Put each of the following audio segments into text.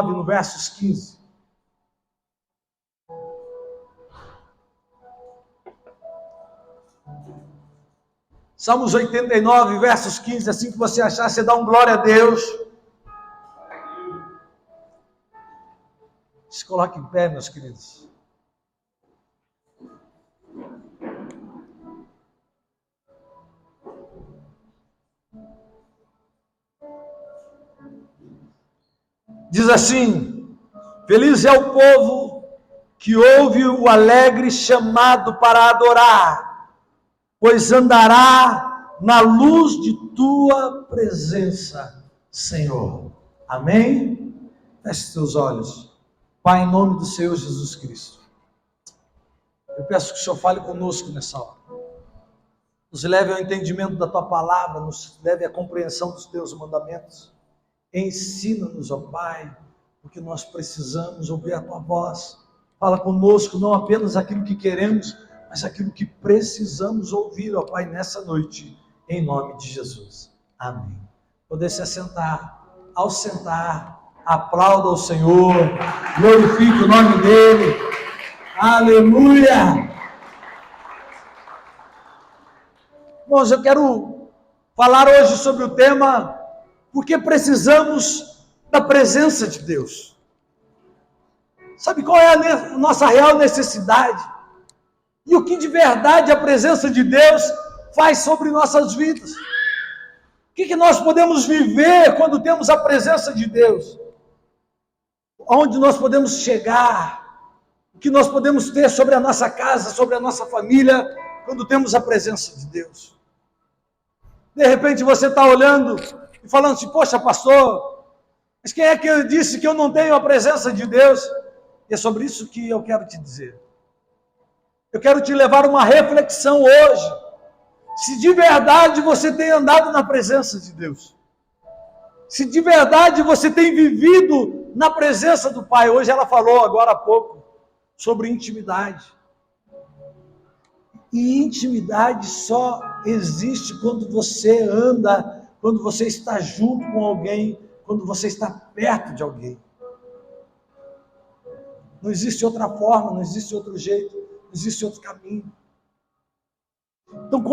no versos 15. Salmos 89, versos 15, assim que você achar, você dá um glória a Deus. Se coloque em pé, meus queridos. Diz assim: feliz é o povo que ouve o alegre chamado para adorar, pois andará na luz de tua presença, Senhor. Amém? Feche seus olhos. Pai, em nome do Senhor Jesus Cristo, eu peço que o Senhor fale conosco nessa hora. Nos leve ao entendimento da tua palavra, nos leve à compreensão dos teus mandamentos. Ensina-nos, ó Pai, porque nós precisamos ouvir a tua voz. Fala conosco, não apenas aquilo que queremos, mas aquilo que precisamos ouvir, ó Pai, nessa noite, em nome de Jesus. Amém. Poder se assentar. Ao sentar, aplauda o Senhor, glorifique o nome dEle. Aleluia! Irmãos, eu quero falar hoje sobre o tema porque precisamos da presença de Deus. Sabe qual é a nossa real necessidade? E o que de verdade a presença de Deus faz sobre nossas vidas? O que nós podemos viver quando temos a presença de Deus? Onde nós podemos chegar? O que nós podemos ter sobre a nossa casa, sobre a nossa família, quando temos a presença de Deus? De repente você está olhando e falando assim: poxa, pastor, mas quem é que disse que eu não tenho a presença de Deus? E é sobre isso que eu quero te dizer. Eu quero te levar a uma reflexão hoje. Se de verdade você tem andado na presença de Deus. Se de verdade você tem vivido na presença do Pai. Hoje ela falou agora há pouco sobre intimidade. E intimidade só existe quando você anda, quando você está junto com alguém, quando você está perto de alguém. Não existe outra forma, não existe outro jeito, não existe outro caminho. Então,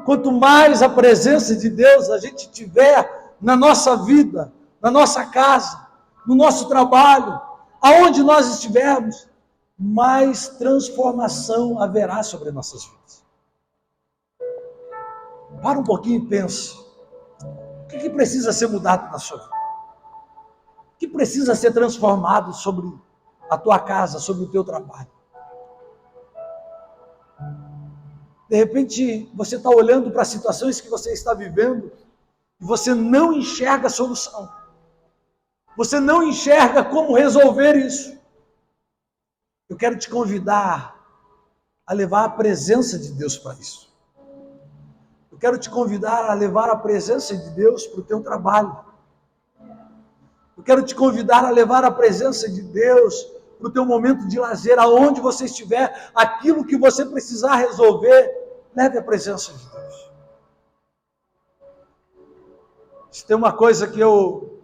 quanto mais a presença de Deus a gente tiver na nossa vida, na nossa casa, no nosso trabalho, aonde nós estivermos, mais transformação haverá sobre nossas vidas. Para um pouquinho e pense. O que precisa ser mudado na sua vida? O que precisa ser transformado sobre a tua casa, sobre o teu trabalho? De repente, você está olhando para as situações que você está vivendo e você não enxerga a solução. Você não enxerga como resolver isso. Eu quero te convidar a levar a presença de Deus para isso. Eu quero te convidar a levar a presença de Deus para o teu trabalho. Eu quero te convidar a levar a presença de Deus para o teu momento de lazer, aonde você estiver, aquilo que você precisar resolver, leve a presença de Deus. Se tem uma coisa que eu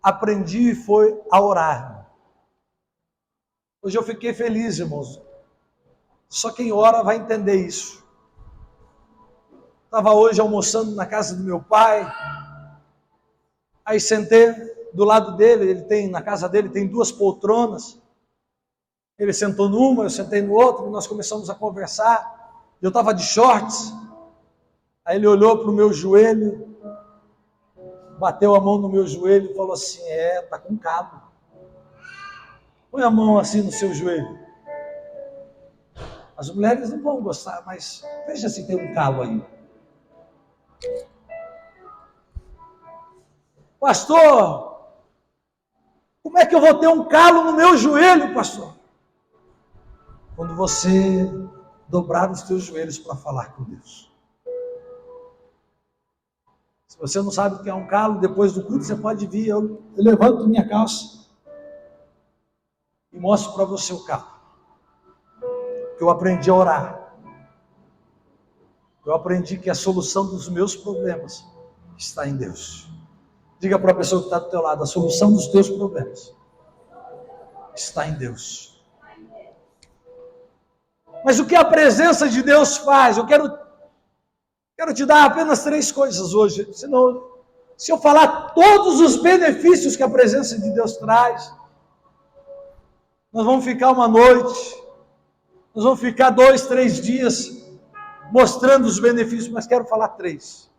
aprendi foi a orar. Hoje eu fiquei feliz, irmãos. Só quem ora vai entender isso. Estava hoje almoçando na casa do meu pai, aí sentei do lado dele, na casa dele tem 2 poltronas, ele sentou numa, eu sentei no outro, nós começamos a conversar, eu estava de shorts, aí ele olhou para o meu joelho, bateu a mão no meu joelho e falou assim: está com calo. Põe a mão assim no seu joelho. As mulheres não vão gostar, mas veja se tem um calo aí. Pastor, como é que eu vou ter um calo no meu joelho, pastor? Quando você dobrar os teus joelhos para falar com Deus. Se você não sabe o que é um calo, depois do culto você pode vir, eu levanto minha calça e mostro para você o calo. Que eu aprendi a orar. Eu aprendi que a solução dos meus problemas está em Deus. Diga para a pessoa que está do teu lado: a solução dos teus problemas está em Deus. Mas o que a presença de Deus faz? Eu quero te dar apenas 3 coisas hoje, senão, se eu falar todos os benefícios que a presença de Deus traz, nós vamos ficar uma noite, nós vamos ficar 2, 3 dias mostrando os benefícios, mas quero falar 3.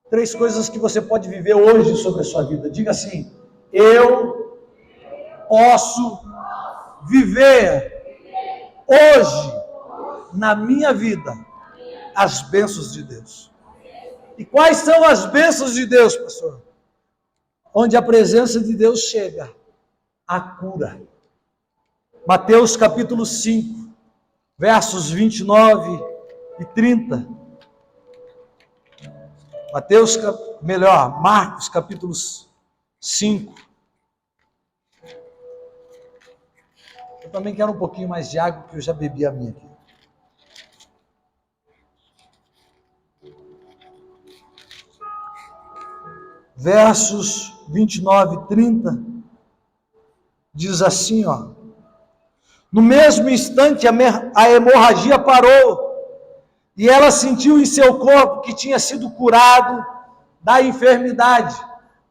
3 coisas que você pode viver hoje sobre a sua vida. Diga assim: eu posso viver hoje, na minha vida, as bênçãos de Deus. E quais são as bênçãos de Deus, pastor? Onde a presença de Deus chega, a cura. Mateus capítulo 5, versos 29 e 30. Marcos capítulo 5. Eu também quero um pouquinho mais de água, porque eu já bebi a minha aqui. Versos 29 e 30, diz assim, ó: no mesmo instante a hemorragia parou, e ela sentiu em seu corpo que tinha sido curado da enfermidade.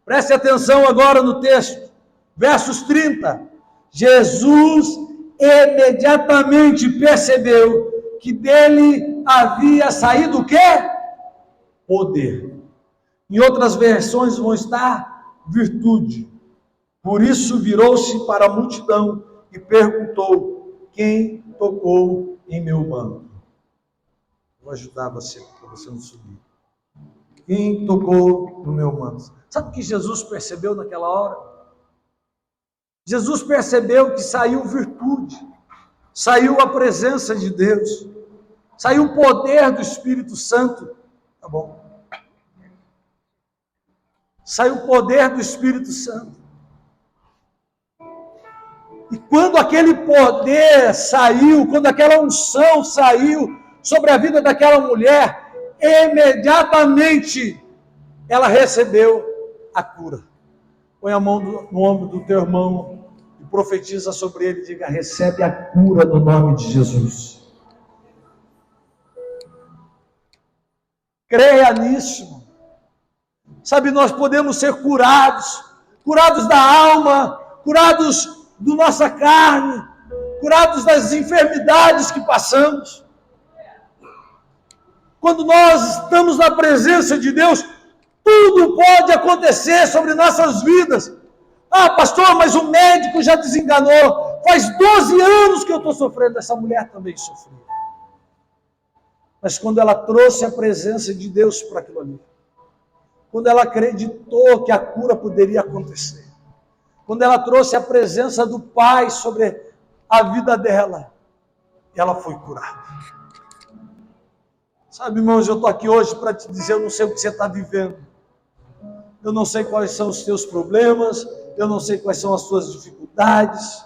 Preste atenção agora no texto, versos 30. Jesus imediatamente percebeu que dele havia saído o quê? Poder. Em outras versões vão estar virtude. Por isso virou-se para a multidão e perguntou: quem tocou em meu manto? Vou ajudar você, para você não subir. Quem tocou no meu manto? Sabe o que Jesus percebeu naquela hora? Jesus percebeu que saiu virtude, saiu a presença de Deus, saiu o poder do Espírito Santo. Tá bom. Saiu o poder do Espírito Santo. E quando aquele poder saiu, quando aquela unção saiu sobre a vida daquela mulher, imediatamente ela recebeu a cura. Põe a mão no ombro do teu irmão e profetiza sobre ele, diga: recebe a cura no nome de Jesus. Creia nisso. Sabe, nós podemos ser curados da alma, curados da nossa carne, curados das enfermidades que passamos. Quando nós estamos na presença de Deus, tudo pode acontecer sobre nossas vidas. Ah, pastor, mas o médico já desenganou. Faz 12 anos que eu estou sofrendo. Essa mulher também sofreu. Mas quando ela trouxe a presença de Deus para aquilo ali, quando ela acreditou que a cura poderia acontecer, quando ela trouxe a presença do Pai sobre a vida dela, ela foi curada. Sabe, irmãos, eu estou aqui hoje para te dizer, eu não sei o que você está vivendo. Eu não sei quais são os teus problemas, eu não sei quais são as suas dificuldades,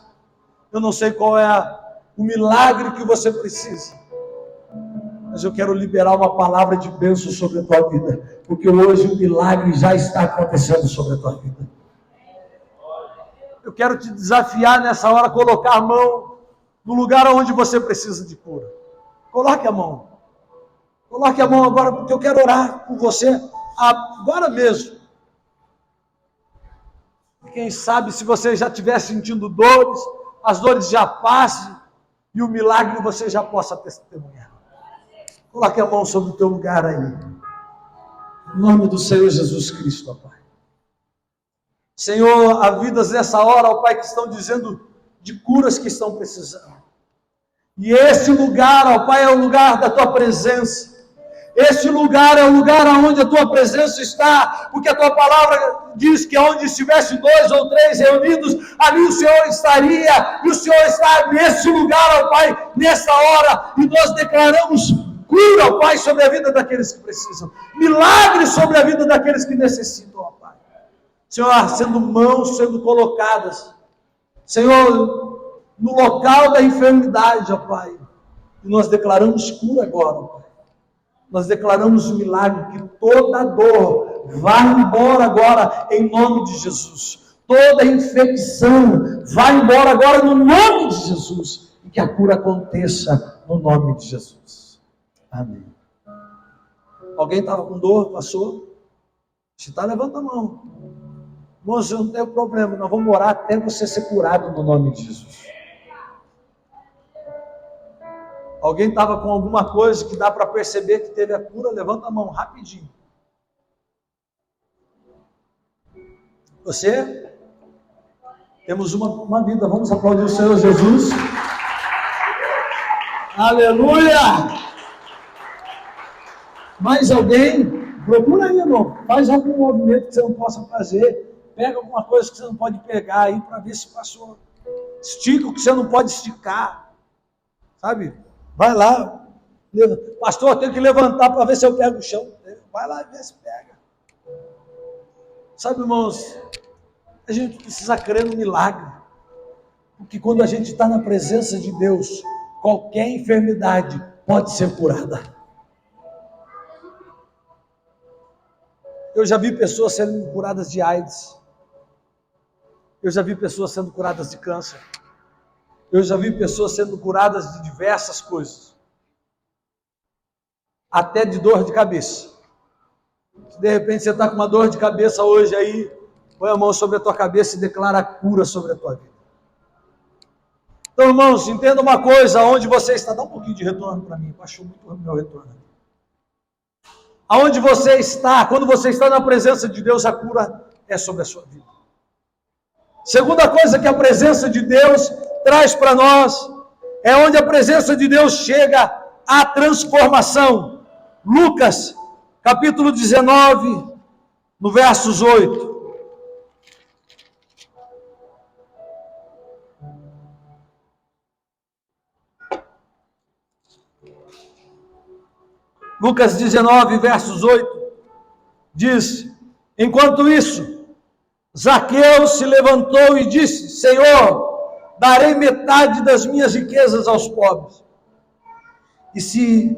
eu não sei qual é o milagre que você precisa. Mas eu quero liberar uma palavra de bênção sobre a tua vida, porque hoje o milagre já está acontecendo sobre a tua vida. Eu quero te desafiar nessa hora a colocar a mão no lugar onde você precisa de cura. Coloque a mão. Coloque a mão agora, porque eu quero orar por você agora mesmo. Quem sabe, se você já estiver sentindo dores, as dores já passem e o milagre você já possa testemunhar. Coloque a mão sobre o teu lugar aí. Em nome do Senhor Jesus Cristo, ó Pai. Senhor, há vidas nessa hora, ó Pai, que estão dizendo de curas que estão precisando. E esse lugar, ó Pai, é o lugar da tua presença. Este lugar é o lugar onde a tua presença está, porque a tua palavra diz que onde estivesse 2 ou 3 reunidos, ali o Senhor estaria, e o Senhor está nesse lugar, ó Pai, nessa hora, e nós declaramos cura, ó Pai, sobre a vida daqueles que precisam, milagre sobre a vida daqueles que necessitam, ó Pai. Senhor, sendo mãos sendo colocadas, Senhor, no local da enfermidade, ó Pai, e nós declaramos cura agora, ó Pai. Nós declaramos o milagre, que toda dor vá embora agora, em nome de Jesus. toda infecção, vai embora agora no nome de Jesus. E que a cura aconteça no nome de Jesus. Amém. Alguém estava com dor, passou? Se está, levanta a mão. Moço, não tem problema, nós vamos orar até você ser curado no nome de Jesus. Alguém estava com alguma coisa que dá para perceber que teve a cura? Levanta a mão, rapidinho. Você? Temos uma vida, vamos aplaudir o Senhor Jesus. Aleluia! Mais alguém? Procura aí, irmão. Faz algum movimento que você não possa fazer. Pega alguma coisa que você não pode pegar aí para ver se passou. Estica o que você não pode esticar. Sabe? Vai lá. Pastor, eu tenho que levantar para ver se eu pego o chão. Vai lá e vê se pega. Sabe, irmãos, a gente precisa crer no milagre. Porque quando a gente está na presença de Deus, qualquer enfermidade pode ser curada. Eu já vi pessoas sendo curadas de AIDS. Eu já vi pessoas sendo curadas de câncer. Eu já vi pessoas sendo curadas de diversas coisas. Até de dor de cabeça. Se de repente você está com uma dor de cabeça hoje aí, põe a mão sobre a tua cabeça e declara a cura sobre a tua vida. Então, irmãos, entenda uma coisa, aonde você está, dá um pouquinho de retorno para mim, baixou muito o meu retorno. Aonde você está, quando você está na presença de Deus, a cura é sobre a sua vida. Segunda coisa que a presença de Deus traz para nós, é onde a presença de Deus chega à transformação. Lucas, capítulo 19, no versos 8. Lucas 19, versos 8, diz: enquanto isso, Zaqueu se levantou e disse: Senhor, darei metade das minhas riquezas aos pobres. E se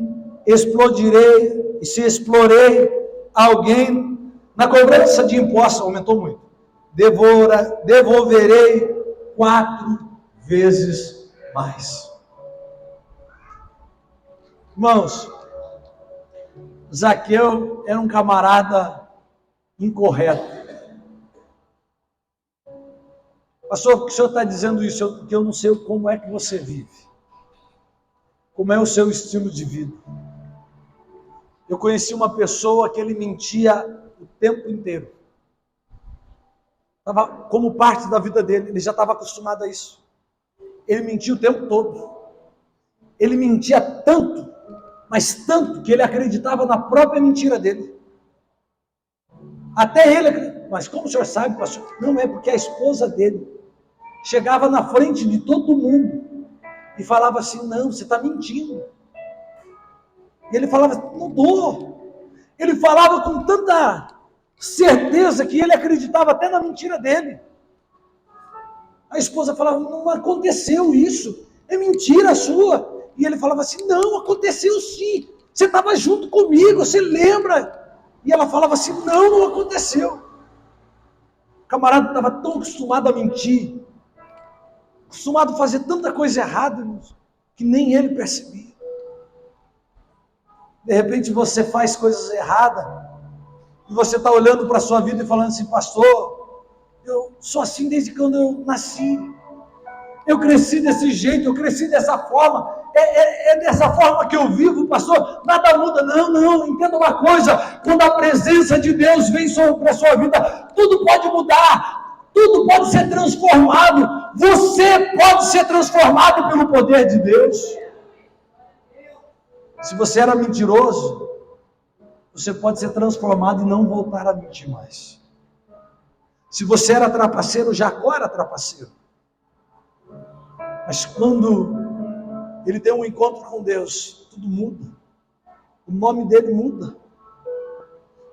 explorei alguém na cobrança de impostos, aumentou muito, devolverei 4 vezes mais. Irmãos, Zaqueu era um camarada incorreto. Pastor, por que o senhor está dizendo isso? Porque eu não sei como é que você vive. Como é o seu estilo de vida. Eu conheci uma pessoa que ele mentia o tempo inteiro. Como parte da vida dele, ele já estava acostumado a isso. Ele mentia o tempo todo. Ele mentia tanto, mas tanto, que ele acreditava na própria mentira dele. Até ele, mas como o senhor sabe, pastor? Não é porque a esposa dele chegava na frente de todo mundo e falava assim: não, você está mentindo. E ele falava: não estou. Ele falava com tanta certeza que ele acreditava até na mentira dele. A esposa falava: não aconteceu isso, é mentira sua. E ele falava assim: não, aconteceu sim, você estava junto comigo, você lembra? E ela falava assim: não aconteceu. O camarada estava tão acostumado a mentir, acostumado a fazer tanta coisa errada, que nem ele percebia. De repente você faz coisas erradas, e você está olhando para a sua vida e falando assim: pastor, eu sou assim desde quando eu nasci. Eu cresci desse jeito, eu cresci dessa forma, é dessa forma que eu vivo, pastor, nada muda. Não, entenda uma coisa, quando a presença de Deus vem sobre a sua vida, tudo pode mudar, tudo pode ser transformado, você pode ser transformado pelo poder de Deus. Se você era mentiroso, você pode ser transformado e não voltar a mentir mais. Se você era trapaceiro, Jacó era trapaceiro. Mas quando ele tem um encontro com Deus, tudo muda. O nome dele muda.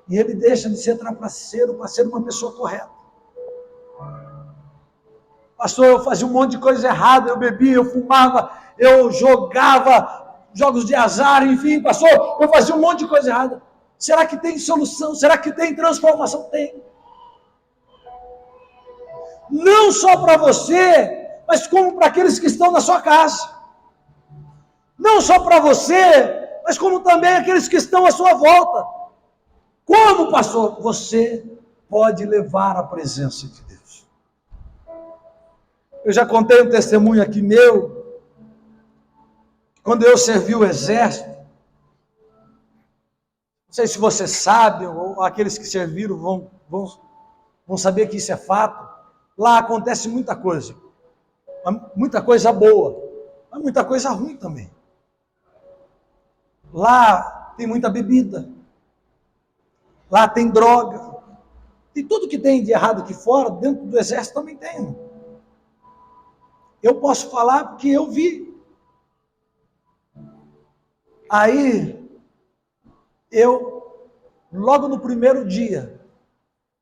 E ele deixa de ser trapaceiro para ser uma pessoa correta. Pastor, eu fazia um monte de coisa errada, eu bebia, eu fumava, eu jogava jogos de azar, enfim, pastor, eu fazia um monte de coisa errada. Será que tem solução? Será que tem transformação? Tem. não só para você, mas como para aqueles que estão na sua casa. Não só para você, mas como também aqueles que estão à sua volta. Como, pastor? Você pode levar a presença de Deus. Eu já contei um testemunho aqui meu, quando eu servi o exército. Não sei se você sabe, ou aqueles que serviram vão saber que isso é fato. Lá acontece muita coisa boa, mas muita coisa ruim também. Lá tem muita bebida, lá tem droga, e tudo que tem de errado aqui fora, dentro do exército também tem. Eu posso falar porque eu vi. Aí, logo no primeiro dia,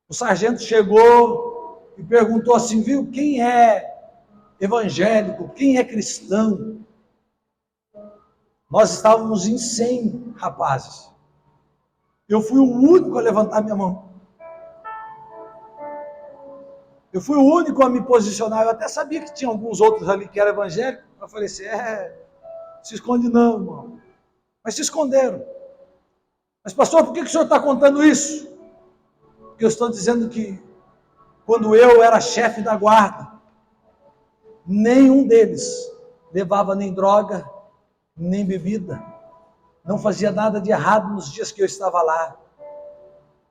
o sargento chegou e perguntou assim, viu, quem é evangélico, quem é cristão? Nós estávamos em 100 rapazes. Eu fui o único a levantar minha mão. Eu fui o único a me posicionar. Eu até sabia que tinha alguns outros ali que eram evangélicos. Eu falei assim, se esconde não, irmão. Mas se esconderam. Mas pastor, por que o senhor está contando isso? Porque eu estou dizendo que quando eu era chefe da guarda, nenhum deles levava nem droga, nem bebida. Não fazia nada de errado nos dias que eu estava lá.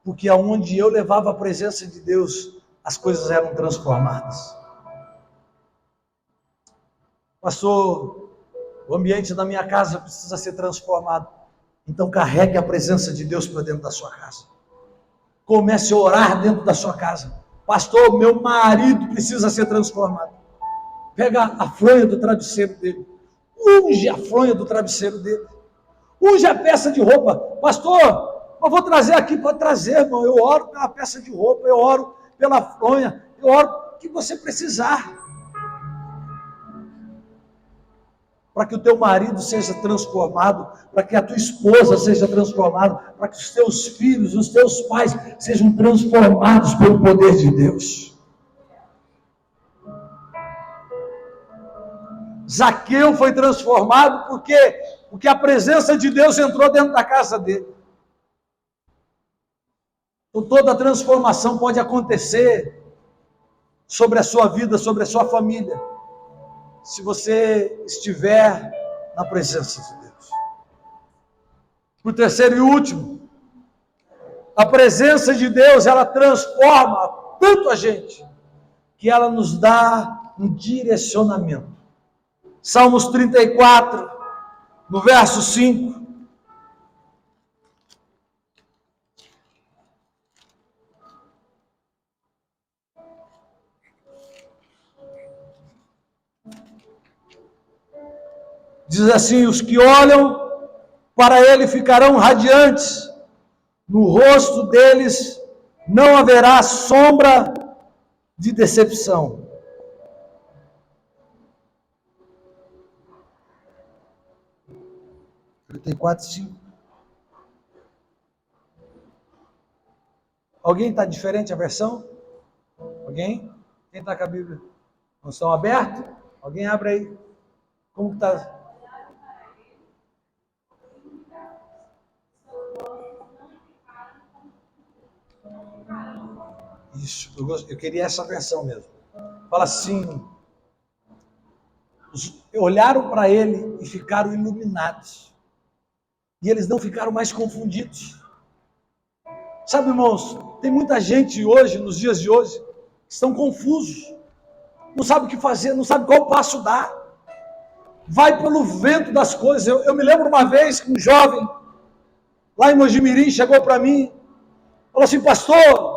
Porque aonde eu levava a presença de Deus, as coisas eram transformadas. Pastor, o ambiente da minha casa precisa ser transformado. Então carregue a presença de Deus para dentro da sua casa. Comece a orar dentro da sua casa. Pastor, meu marido precisa ser transformado. Pega a fronha do travesseiro dele. Unge a fronha do travesseiro dele. Unge a peça de roupa. Pastor, eu vou trazer aqui, pode trazer, irmão. Eu oro pela peça de roupa, eu oro pela fronha, eu oro o que você precisar. Para que o teu marido seja transformado, para que a tua esposa seja transformada, para que os teus filhos, os teus pais sejam transformados pelo poder de Deus. Zaqueu foi transformado porque a presença de Deus entrou dentro da casa dele. Então toda a transformação pode acontecer sobre a sua vida, sobre a sua família, se você estiver na presença de Deus. Por terceiro e último, a presença de Deus, ela transforma tanto a gente, que ela nos dá um direcionamento. Salmos 34, no verso 5. Diz assim, os que olham para ele ficarão radiantes, no rosto deles não haverá sombra de decepção. Tem 4, 5. Alguém está diferente a versão? Alguém? Quem está com a Bíblia? Não estão abertos? Alguém abre aí. Como que está? Isso, eu queria essa versão mesmo. Fala assim, olharam para ele e ficaram iluminados. E eles não ficaram mais confundidos. Sabe, irmãos, tem muita gente hoje, nos dias de hoje, que estão confusos. Não sabe o que fazer, não sabe qual passo dar. Vai pelo vento das coisas. Eu me lembro uma vez que um jovem, lá em Mojimirim, chegou para mim, falou assim, pastor,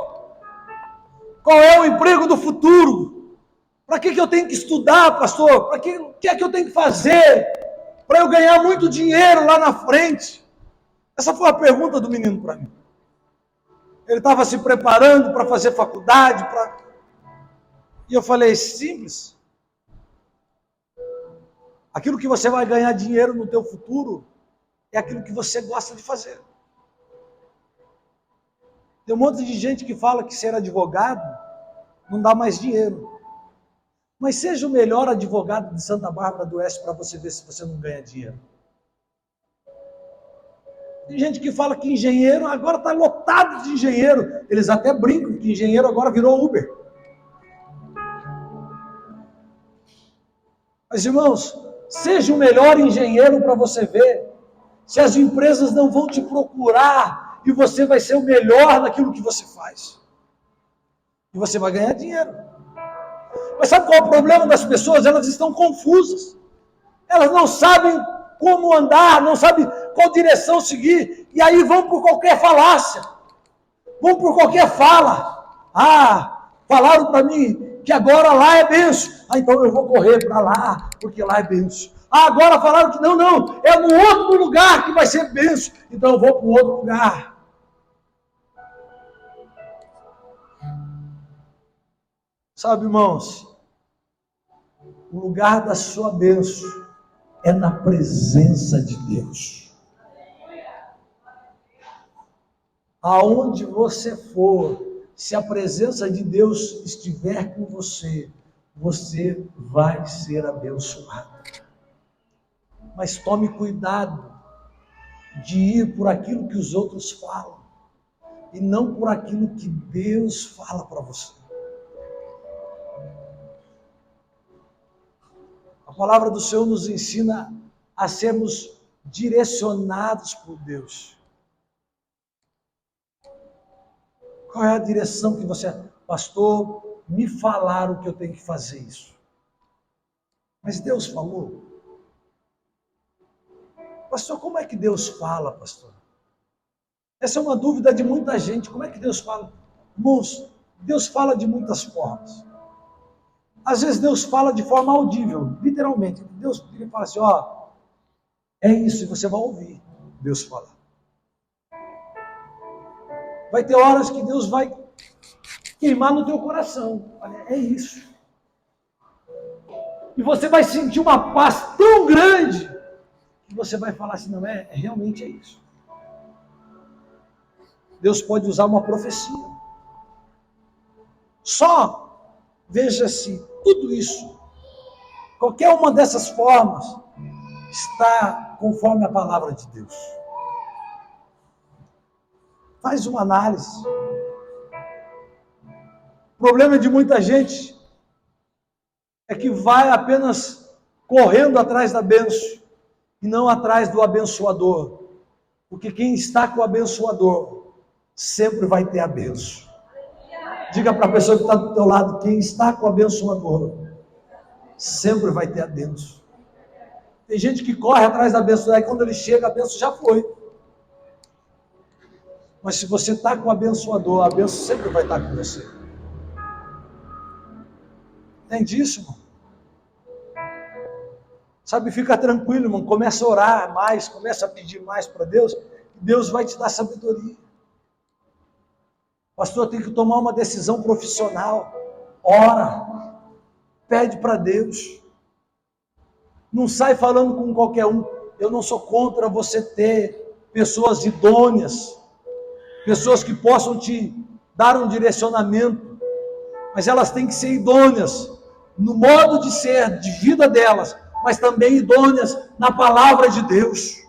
qual é o emprego do futuro? Para que eu tenho que estudar, pastor? O que é que eu tenho que fazer para eu ganhar muito dinheiro lá na frente? Essa foi a pergunta do menino para mim. Ele estava se preparando para fazer faculdade, e eu falei, simples. Aquilo que você vai ganhar dinheiro no teu futuro é aquilo que você gosta de fazer. Tem um monte de gente que fala que ser advogado não dá mais dinheiro. Mas seja o melhor advogado de Santa Bárbara do Oeste para você ver se você não ganha dinheiro. Tem gente que fala que engenheiro agora está lotado de engenheiro. Eles até brincam que engenheiro agora virou Uber. Mas, irmãos, seja o melhor engenheiro para você ver se as empresas não vão te procurar e você vai ser o melhor naquilo que você faz. E você vai ganhar dinheiro. Mas sabe qual é o problema das pessoas? Elas estão confusas. Elas não sabem como andar, não sabem qual direção seguir, e aí vão por qualquer falácia, vão por qualquer fala. Ah, falaram para mim que agora lá é benção. Ah, então eu vou correr para lá, porque lá é benção. Ah, agora falaram que não, é no outro lugar que vai ser benção, então eu vou para o outro lugar. Sabe, irmãos, o lugar da sua bênção é na presença de Deus. Aonde você for, se a presença de Deus estiver com você, você vai ser abençoado. Mas tome cuidado de ir por aquilo que os outros falam e não por aquilo que Deus fala para você. A palavra do Senhor nos ensina a sermos direcionados por Deus. Qual é a direção que você... Pastor, me falaram que eu tenho que fazer isso. Mas Deus falou. Pastor, como é que Deus fala, pastor? Essa é uma dúvida de muita gente. Como é que Deus fala? Irmãos, Deus fala de muitas formas. Às vezes Deus fala de forma audível, literalmente. Deus fala assim, ó, é isso, e você vai ouvir Deus falar. Vai ter horas que Deus vai queimar no teu coração. Olha, é isso. E você vai sentir uma paz tão grande que você vai falar assim, não, realmente é isso. Deus pode usar uma profecia. Só veja-se tudo isso. Qualquer uma dessas formas está conforme a palavra de Deus. Faz uma análise. O problema de muita gente é que vai apenas correndo atrás da bênção e não atrás do abençoador. Porque quem está com o abençoador sempre vai ter a bênção. Diga para a pessoa que está do teu lado, quem está com o abençoador sempre vai ter a bênção. Tem gente que corre atrás da bênção, aí quando ele chega, a bênção já foi. Mas se você está com o abençoador, a bênção sempre vai estar com você. Entende isso, irmão? Sabe, fica tranquilo, irmão. Começa a orar mais, começa a pedir mais para Deus, e Deus vai te dar sabedoria. Pastor, tem que tomar uma decisão profissional. Ora, pede para Deus. Não sai falando com qualquer um. Eu não sou contra você ter pessoas idôneas, pessoas que possam te dar um direcionamento, mas elas têm que ser idôneas no modo de ser, de vida delas, mas também idôneas na palavra de Deus.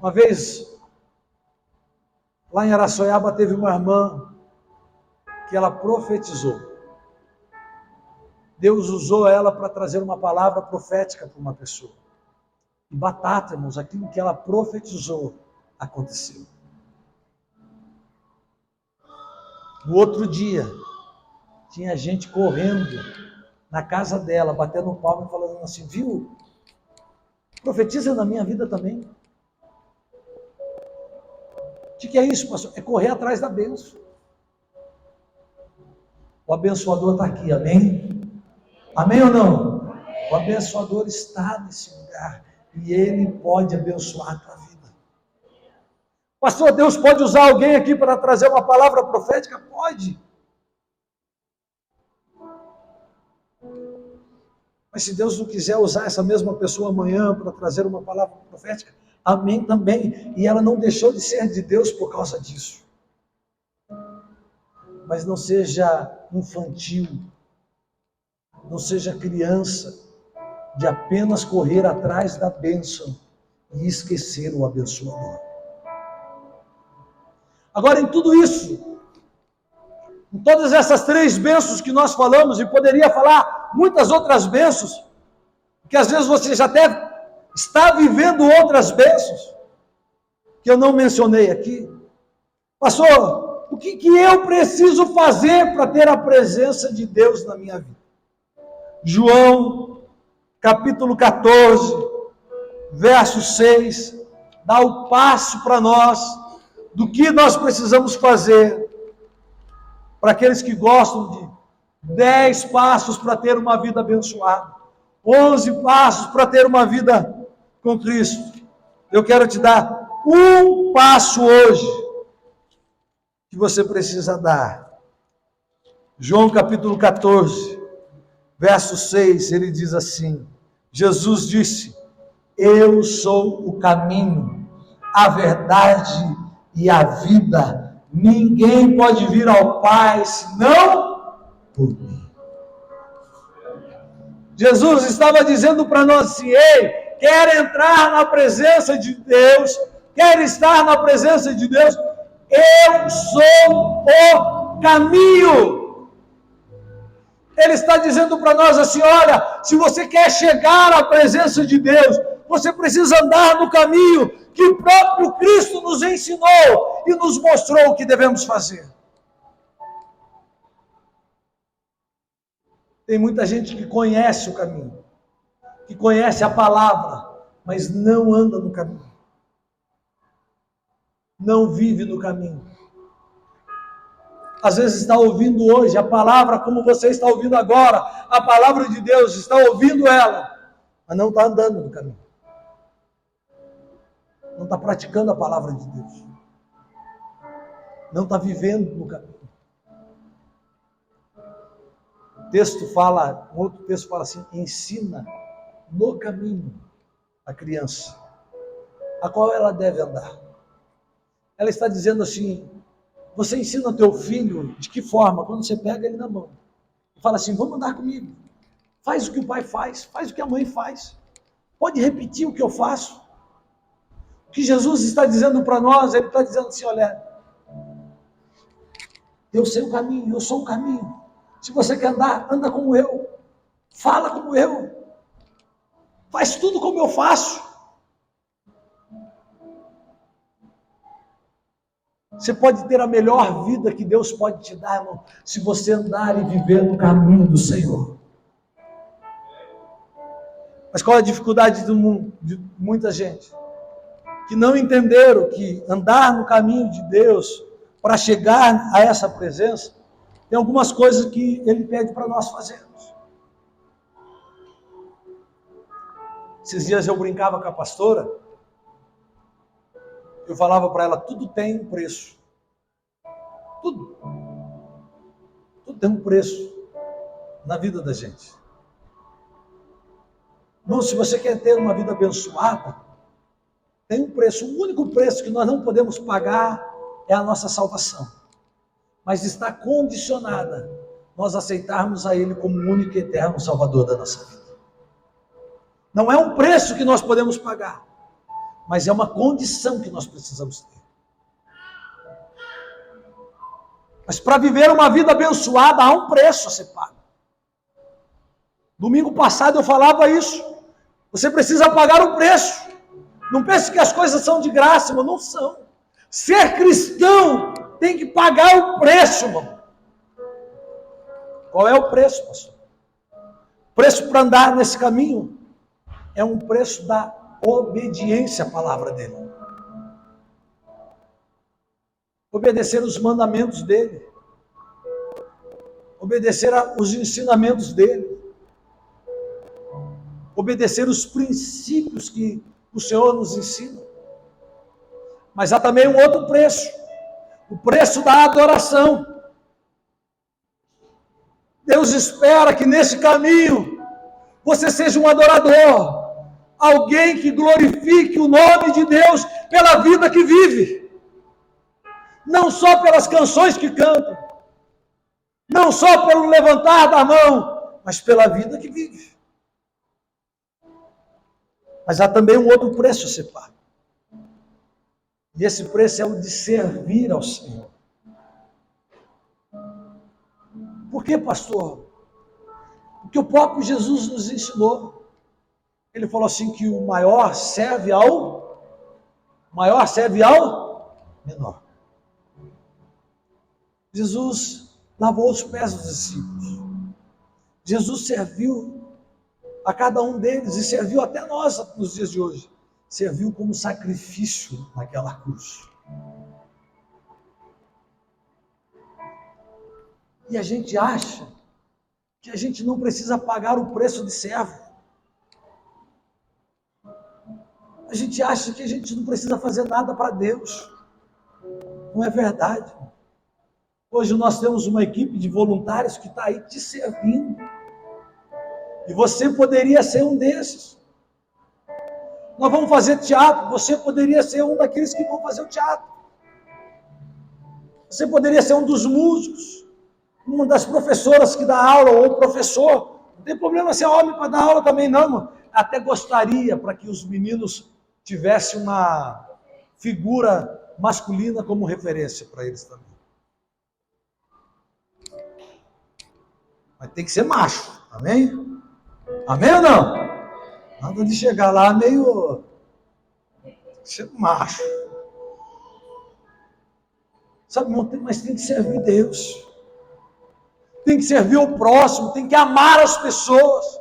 Uma vez, lá em Araçoiaba, teve uma irmã que ela profetizou. Deus usou ela para trazer uma palavra profética para uma pessoa. E batata, irmãos, aquilo que ela profetizou aconteceu. No outro dia, tinha gente correndo na casa dela, batendo palma e falando assim, viu? Profetiza na minha vida também. O que é isso, pastor? É correr atrás da bênção. O abençoador está aqui, amém? Amém ou não? O abençoador está nesse lugar e ele pode abençoar a tua vida. Pastor, Deus pode usar alguém aqui para trazer uma palavra profética? Pode. Mas se Deus não quiser usar essa mesma pessoa amanhã para trazer uma palavra profética, Amém também. E ela não deixou de ser de Deus por causa disso. Mas não seja infantil, não seja criança, de apenas correr atrás da bênção e esquecer o abençoador. Agora, em tudo isso, em todas essas 3 bênçãos que nós falamos, e poderia falar muitas outras bênçãos, que às vezes você já até está vivendo outras bênçãos, que eu não mencionei aqui. Pastor, o que eu preciso fazer para ter a presença de Deus na minha vida? João, capítulo 14, verso 6, dá o passo para nós, do que nós precisamos fazer, para aqueles que gostam de 10 passos para ter uma vida abençoada, 11 passos para ter uma vida com Cristo. Eu quero te dar um passo hoje, que você precisa dar. João capítulo 14, verso 6, ele diz assim, Jesus disse, eu sou o caminho, a verdade e a vida. Ninguém pode vir ao Pai senão por mim. Jesus estava dizendo para nós assim, ei, quer entrar na presença de Deus, quer estar na presença de Deus, eu sou o caminho. Ele está dizendo para nós assim, olha, se você quer chegar à presença de Deus, você precisa andar no caminho que o próprio Cristo nos ensinou e nos mostrou o que devemos fazer. Tem muita gente que conhece o caminho, que conhece a palavra, mas não anda no caminho. Não vive no caminho. Às vezes está ouvindo hoje a palavra como você está ouvindo agora, a palavra de Deus, está ouvindo ela, mas não está andando no caminho. Não está praticando a palavra de Deus. Não está vivendo no caminho. Outro texto fala assim, ensina no caminho a criança, a qual ela deve andar. Ela está dizendo assim, você ensina o teu filho de que forma? Quando você pega ele na mão e fala assim, vamos andar comigo. Faz o que o pai faz, faz o que a mãe faz. Pode repetir o que eu faço. O que Jesus está dizendo para nós, ele está dizendo assim, olha, eu sei o caminho, eu sou o caminho. Se você quer andar, anda como eu. Fala como eu. Faz tudo como eu faço. Você pode ter a melhor vida que Deus pode te dar, irmão, se você andar e viver no caminho do Senhor. Mas qual é a dificuldade de muita gente? Que não entenderam que andar no caminho de Deus, para chegar a essa presença, tem algumas coisas que Ele pede para nós fazermos. Esses dias eu brincava com a pastora, eu falava para ela, tudo tem um preço. Tudo. Tudo tem um preço na vida da gente. Irmão, se você quer ter uma vida abençoada, tem um preço. O único preço que nós não podemos pagar é a nossa salvação. Mas está condicionada nós aceitarmos a Ele como o único e eterno Salvador da nossa vida. Não é um preço que nós podemos pagar, mas é uma condição que nós precisamos ter. Mas para viver uma vida abençoada, há um preço a ser pago. Domingo passado eu falava isso. Você precisa pagar o preço. Não pense que as coisas são de graça, irmão. Não são. Ser cristão tem que pagar o preço, irmão. Qual é o preço, pastor? O preço para andar nesse caminho é um preço da obediência à palavra dele. Obedecer os mandamentos dele. Obedecer os ensinamentos dele. Obedecer os princípios que o Senhor nos ensina. Mas há também um outro preço. O preço da adoração. Deus espera que nesse caminho você seja um adorador. alguém que glorifique o nome de Deus pela vida que vive. Não só pelas canções que cantam, não só pelo levantar da mão, mas pela vida que vive. Mas há também um outro preço a ser pago. E esse preço é o de servir ao Senhor. Por que, pastor? Porque o próprio Jesus nos ensinou. Ele falou assim que o maior serve ao menor. Jesus lavou os pés dos discípulos. Jesus serviu a cada um deles e serviu até nós nos dias de hoje. Serviu como sacrifício naquela cruz. E a gente acha que a gente não precisa pagar o preço de servo. A gente acha que a gente não precisa fazer nada para Deus. Não é verdade. Hoje nós temos uma equipe de voluntários que está aí te servindo. E você poderia ser um desses. Nós vamos fazer teatro, você poderia ser um daqueles que vão fazer o teatro. Você poderia ser um dos músicos, uma das professoras que dá aula, ou professor. Não tem problema ser homem para dar aula também, não. Até gostaria para que os meninos tivessem uma figura masculina como referência para eles também. Mas tem que ser macho, amém? Amém ou não? Nada de chegar lá meio... Tem que ser macho. Sabe, mas tem que servir Deus. Tem que servir o próximo, tem que amar as pessoas.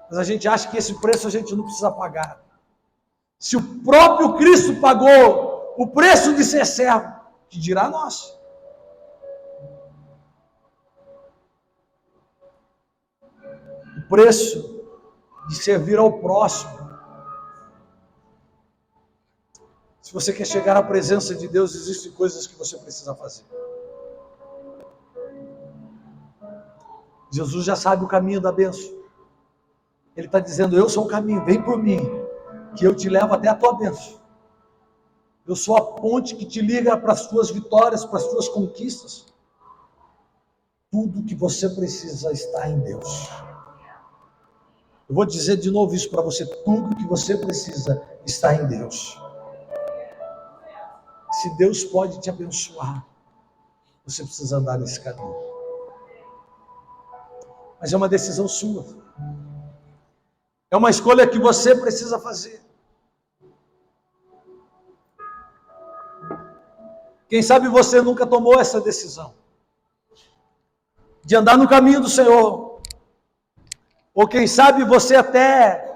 Mas a gente acha que esse preço a gente não precisa pagar. Se o próprio Cristo pagou o preço de ser servo, que dirá nós? O preço de servir ao próximo. Se você quer chegar à presença de Deus, existem coisas que você precisa fazer. Jesus já sabe o caminho da bênção. Ele está dizendo, eu sou o caminho, vem por mim, que eu te levo até a tua bênção. Eu sou a ponte que te liga para as tuas vitórias, para as tuas conquistas. Tudo que você precisa está em Deus. Eu vou dizer de novo isso para você, tudo que você precisa está em Deus. Se Deus pode te abençoar, você precisa andar nesse caminho. Mas é uma decisão sua. É uma escolha que você precisa fazer. Quem sabe você nunca tomou essa decisão de andar no caminho do Senhor. Ou quem sabe você até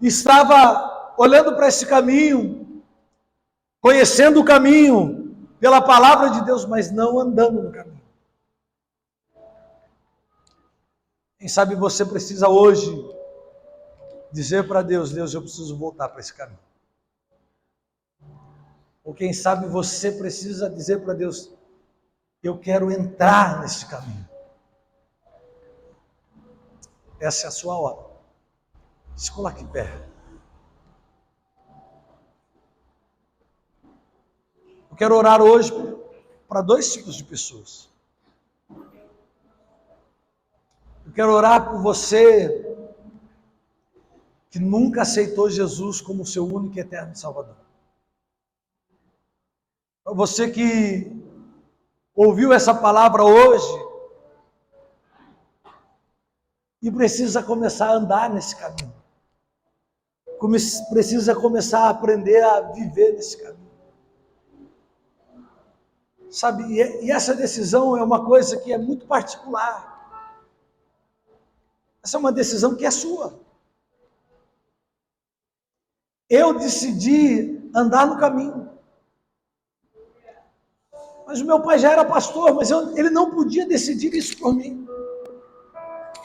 estava olhando para esse caminho, conhecendo o caminho pela palavra de Deus, mas não andando no caminho. Quem sabe você precisa hoje dizer para Deus, Deus, eu preciso voltar para esse caminho. Ou quem sabe você precisa dizer para Deus, eu quero entrar nesse caminho. Essa é a sua hora. Se coloque em pé. Eu quero orar hoje para dois tipos de pessoas. Eu quero orar por você que nunca aceitou Jesus como seu único e eterno Salvador. Para você que ouviu essa palavra hoje e precisa começar a andar nesse caminho. Precisa começar a aprender a viver nesse caminho. Sabe, e essa decisão é uma coisa que é muito particular. Essa é uma decisão que é sua. Eu decidi andar no caminho. Mas o meu pai já era pastor, mas ele não podia decidir isso por mim.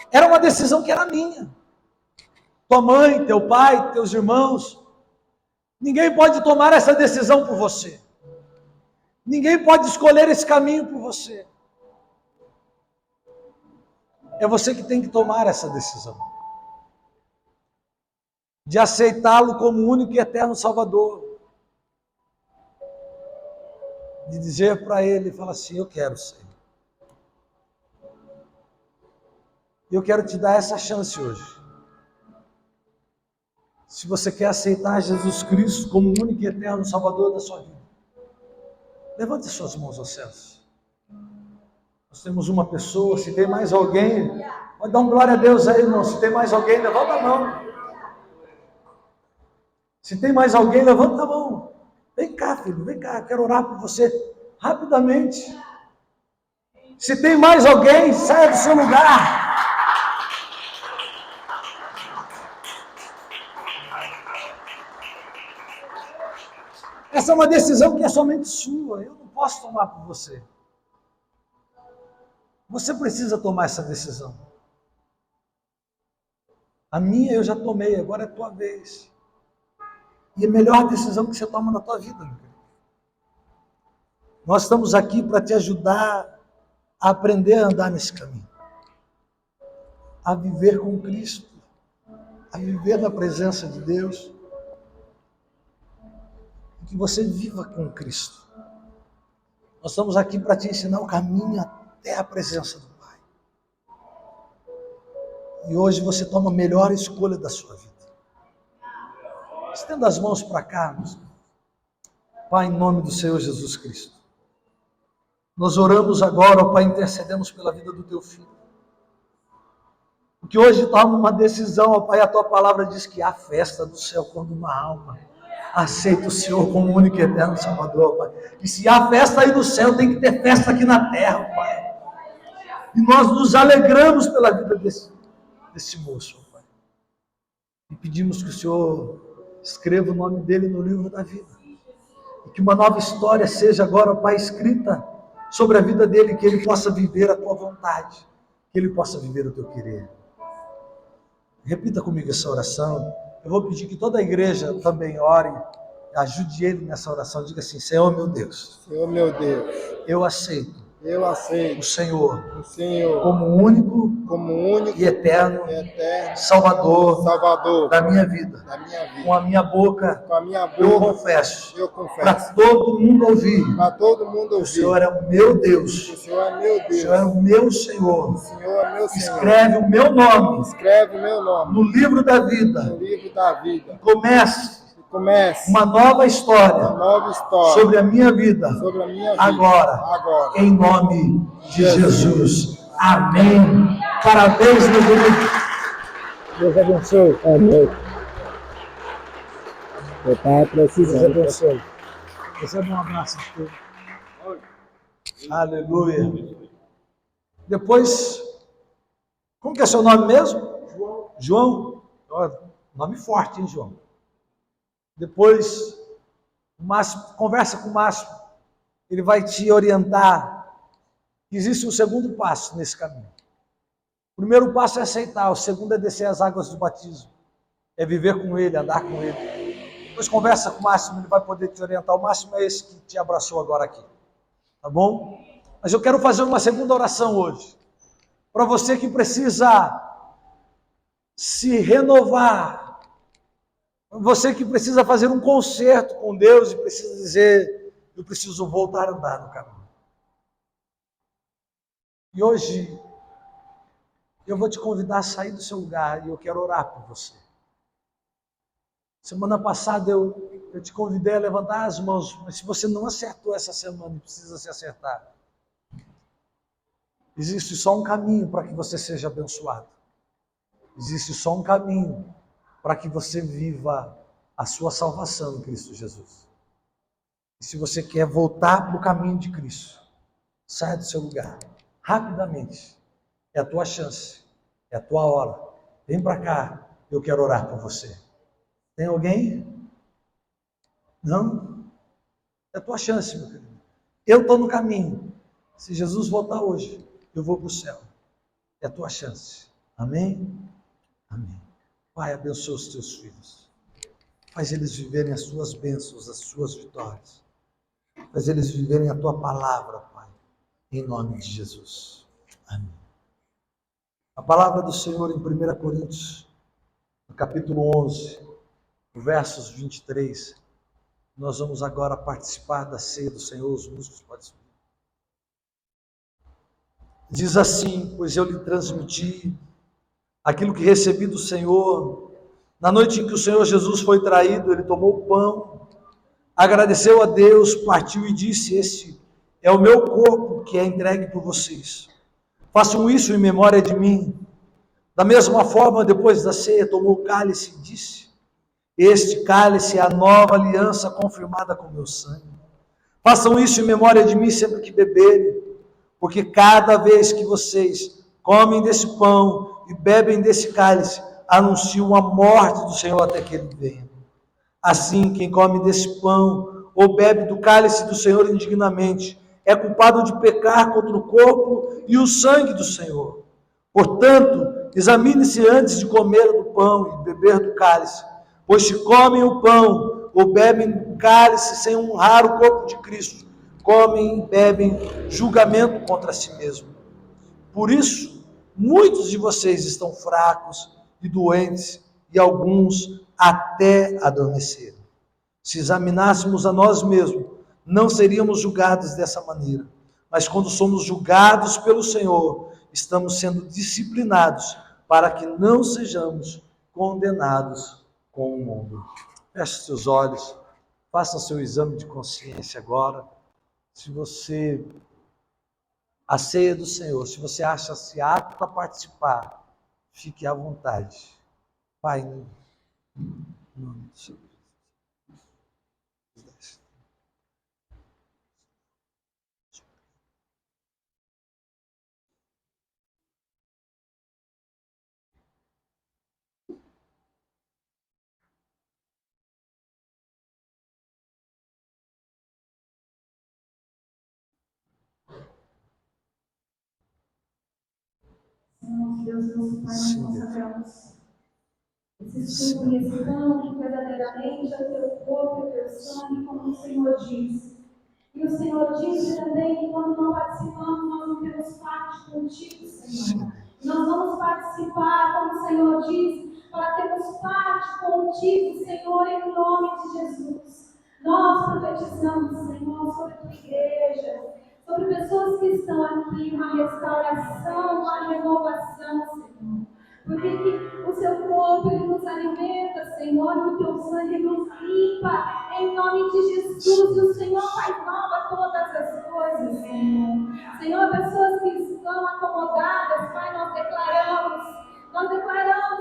Era uma decisão que era minha. Tua mãe, teu pai, teus irmãos. Ninguém pode tomar essa decisão por você. Ninguém pode escolher esse caminho por você. É você que tem que tomar essa decisão. de aceitá-lo como único e eterno Salvador, de dizer para Ele, fala assim, eu quero, Senhor. Eu quero te dar essa chance hoje. Se você quer aceitar Jesus Cristo como único e eterno Salvador da sua vida, levante suas mãos aos céus. Nós temos uma pessoa, se tem mais alguém, pode dar um glória a Deus aí, irmão. Se tem mais alguém, levanta a mão. Se tem mais alguém, levanta a mão. Vem cá, filho, vem cá, eu quero orar por você rapidamente. Se tem mais alguém, saia do seu lugar. Essa é uma decisão que é somente sua, eu não posso tomar por você. Você precisa tomar essa decisão. A minha eu já tomei, agora é a tua vez. E a melhor decisão que você toma na tua vida, meu querido. Nós estamos aqui para te ajudar a aprender a andar nesse caminho. A viver com Cristo. A viver na presença de Deus. Que você viva com Cristo. Nós estamos aqui para te ensinar o caminho até a presença do Pai. E hoje você toma a melhor escolha da sua vida. Estenda as mãos para cá, meus. Pai, em nome do Senhor Jesus Cristo. Nós oramos agora, ó Pai, intercedemos pela vida do teu filho. Porque hoje toma uma decisão, ó Pai, a tua palavra diz que há festa no céu quando uma alma aceita o Senhor como único e eterno Salvador, Pai. E se há festa aí no céu, tem que ter festa aqui na terra, Pai. E nós nos alegramos pela vida desse moço, Pai. E pedimos que o Senhor escreva o nome dele no livro da vida. E que uma nova história seja agora, Pai, escrita sobre a vida dele, que ele possa viver a tua vontade, que ele possa viver o teu querer. Repita comigo essa oração. Eu vou pedir que toda a igreja também ore, ajude ele nessa oração. Diga assim, Senhor meu Deus. Senhor meu Deus. Eu aceito. Eu aceito o Senhor como único único e eterno Salvador da minha vida. Com a minha boca, eu confesso para todo mundo ouvir. O Senhor é o meu Deus. O Senhor é o meu Senhor. Escreve o meu nome no livro da vida. E comece uma nova história sobre a minha vida, agora, em nome de Jesus. Amém. Parabéns, meu querido. Deus abençoe. Amém. Meu pai precisa. Deus abençoe. Recebe um abraço. Aleluia. Depois, como que é seu nome mesmo? João. Nome forte, hein, João? Depois, o Márcio, conversa com o Márcio, ele vai te orientar. Existe um segundo passo nesse caminho. O primeiro passo é aceitar, o segundo é descer as águas do batismo, é viver com ele, andar com ele. Depois conversa com o Márcio, ele vai poder te orientar. O Márcio é esse que te abraçou agora aqui, tá bom? Mas eu quero fazer uma segunda oração hoje, para você que precisa se renovar, você que precisa fazer um concerto com Deus e precisa dizer, eu preciso voltar a andar no caminho. E hoje, eu vou te convidar a sair do seu lugar e eu quero orar por você. Semana passada eu te convidei a levantar as mãos, mas se você não acertou essa semana e precisa se acertar, existe só um caminho para que você seja abençoado. Existe só um caminho para que você viva a sua salvação em Cristo Jesus. E se você quer voltar para o caminho de Cristo, saia do seu lugar, rapidamente. É a tua chance, é a tua hora. Vem para cá, eu quero orar por você. Tem alguém? Não? É a tua chance, meu querido. Eu estou no caminho. Se Jesus voltar hoje, eu vou para o céu. É a tua chance. Amém? Amém. Pai, abençoa os teus filhos. Faz eles viverem as tuas bênçãos, as suas vitórias. Faz eles viverem a tua palavra, Pai. Em nome de Jesus. Amém. A palavra do Senhor em 1 Coríntios, no capítulo 11, versos 23. Nós vamos agora participar da ceia do Senhor. Os músicos podem subir. Diz assim: pois eu lhe transmiti aquilo que recebi do Senhor. Na noite em que o Senhor Jesus foi traído, ele tomou o pão, agradeceu a Deus, partiu e disse: este é o meu corpo que é entregue por vocês. Façam isso em memória de mim. Da mesma forma, depois da ceia, tomou o cálice e disse: este cálice é a nova aliança confirmada com meu sangue. Façam isso em memória de mim sempre que beberem, porque cada vez que vocês comem desse pão e bebem desse cálice, anunciam a morte do Senhor até que ele venha. Assim, quem come desse pão ou bebe do cálice do Senhor indignamente é culpado de pecar contra o corpo e o sangue do Senhor. Portanto, examine-se antes de comer do pão e beber do cálice, pois se comem o pão ou bebem do cálice sem honrar o corpo de Cristo, comem e bebem julgamento contra si mesmo. Por isso, muitos de vocês estão fracos e doentes, e alguns até adormeceram. Se examinássemos a nós mesmos, não seríamos julgados dessa maneira. Mas quando somos julgados pelo Senhor, estamos sendo disciplinados para que não sejamos condenados com o mundo. Feche seus olhos, faça seu exame de consciência agora. Se você, a ceia do Senhor, se você acha-se apto a participar, fique à vontade. Pai, no nome do Senhor. Senhor, Deus, nosso Pai, nós consagramos esse suco e esse pão que verdadeiramente é o teu corpo e o teu sangue, como o Senhor diz. E o Senhor disse também que quando não participamos, nós não temos parte contigo, Senhor. Nós vamos participar, como o Senhor diz, para termos parte contigo, Senhor, em nome de Jesus. Nós profetizamos, Senhor, sobre a tua igreja, sobre pessoas que estão aqui, uma restauração, uma renovação, Senhor. Porque que o seu corpo, ele nos alimenta, Senhor, e o teu sangue nos limpa, em nome de Jesus. E o Senhor faz nova todas as coisas, Senhor. Senhor, pessoas que estão acomodadas, Pai, nós declaramos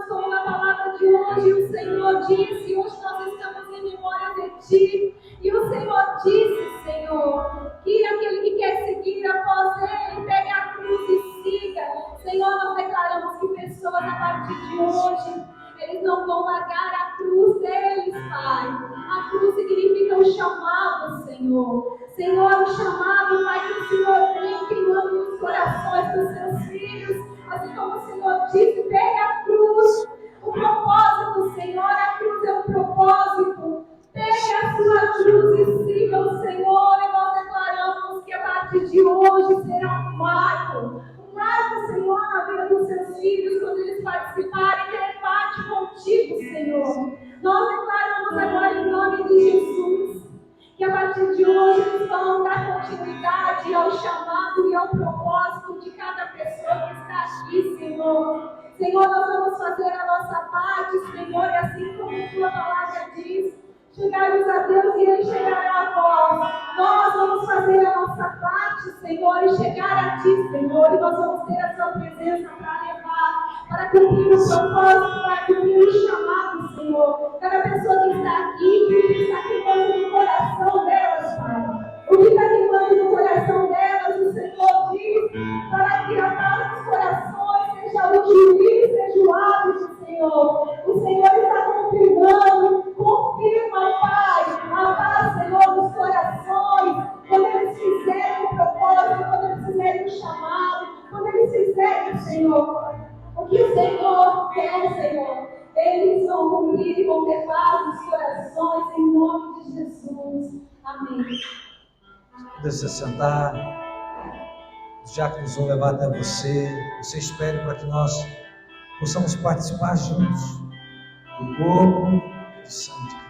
como na palavra de hoje, o Senhor disse, hoje nós estamos em memória de Ti, e o Senhor disse, Senhor, que aquele que quer seguir após Ele, pegue a cruz e siga. Senhor, nós declaramos que pessoas a partir de hoje, eles não vão largar a cruz deles, Pai. A cruz significa o chamado, Senhor. Senhor, o chamado, Pai, que o Senhor tem queimando nos corações dos seus filhos. Assim como o Senhor disse, pegue a cruz. O propósito, Senhor, a cruz é um propósito. Pegue a sua cruz e siga o Senhor. E nós declaramos que a partir de hoje será um marco, Senhor, na vida dos seus filhos, quando eles participarem, ter parte contigo, Senhor. Nós declaramos agora em nome de Jesus, que a partir de hoje eles vão dar continuidade ao chamado e ao propósito de cada pessoa que está aqui, Senhor. Senhor, nós vamos fazer a nossa parte, Senhor, e assim como a tua palavra diz, chegarmos a Deus e Ele chegará a vós. Nós vamos fazer a nossa parte, Senhor, e chegar a Ti, Senhor, e nós vamos ter a Sua presença para levar, para cumprir o propósito, para cumprir o chamado, Senhor. Cada pessoa que está aqui, que está queimando no coração delas, Pai. O que está queimando no coração delas, o Senhor diz, para que a paz dos corações seja o juízo, seja o hábito, Senhor. O Senhor está confirmando, confirma, Pai, a paz, Senhor, dos corações, quando eles fizerem o propósito, quando eles fizerem o chamado, quando eles fizerem, Senhor, o que o Senhor quer, Senhor, eles vão cumprir e vão ter paz nos corações, em nome de Jesus. Amém. Deixa se sentar. Os diáconos vão levar até você. Você espere para que nós possamos participar juntos do corpo Santo.